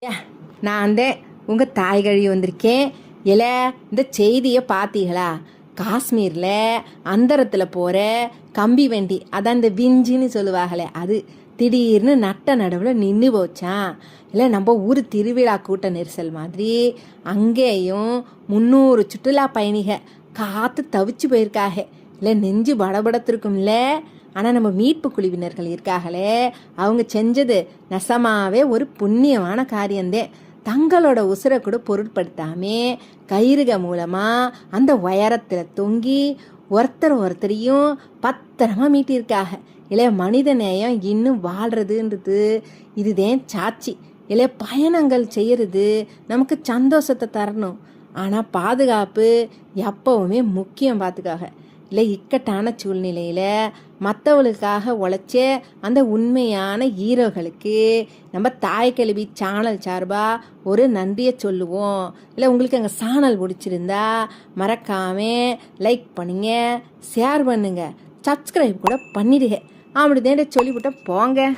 ஏ, நான் உங்கள் தாய் கழுவி வந்திருக்கேன். இல்ல, இந்த செய்தியை பார்த்தீங்களா? காஷ்மீரில் அந்தரத்தில் போகிற கம்பி வண்டி, அதான் இந்த விஞ்சின்னு சொல்லுவாங்களே, அது திடீர்னு நட்ட நடுவில் நின்று போச்சான். இல்லை, நம்ம ஊர் திருவிழா கூட்ட நெரிசல் மாதிரி அங்கேயும் 300 சுற்றுலா பயணிக காற்று தவிச்சு போயிருக்காக. இல்லை, நெஞ்சு படபடத்திருக்கும்ல. ஆனால் நம்ம மீட்பு குழுவினர்கள் இருக்காங்களே, அவங்க செஞ்சது நெசமாவே ஒரு புண்ணியமான காரியந்தேன். தங்களோட உசுரை கூட பொருட்படுத்தாமே கயிறுக மூலமாக அந்த உயரத்தில் தொங்கி ஒருத்தரையும் பத்திரமா மீட்டியிருக்காங்க. இல்லை, மனித நேயம் இன்னும் வாழ்கிறதுன்றது இதுதான் சாட்சி. இல்லை, பயணங்கள் செய்கிறது நமக்கு சந்தோஷத்தை தரணும், ஆனால் பாதுகாப்பு எப்பவுமே முக்கியம். பார்த்துக்காக இல்லை, இக்கட்டான சூழ்நிலையில் மற்றவளுக்காக உழைச்ச அந்த உண்மையான ஹீரோகளுக்கு நம்ம தாய் கல்வி சேனல் சார்பாக ஒரு நன்றியை சொல்லுவோம். இல்லை, உங்களுக்கு எங்கள் சேனல் பிடிச்சிருந்தா மறக்காமல் லைக் பண்ணுங்க, ஷேர் பண்ணுங்க, சப்ஸ்கிரைப் கூட பண்ணிடுங்க. அப்படிதான் சொல்லிவிட்டேன் போங்க.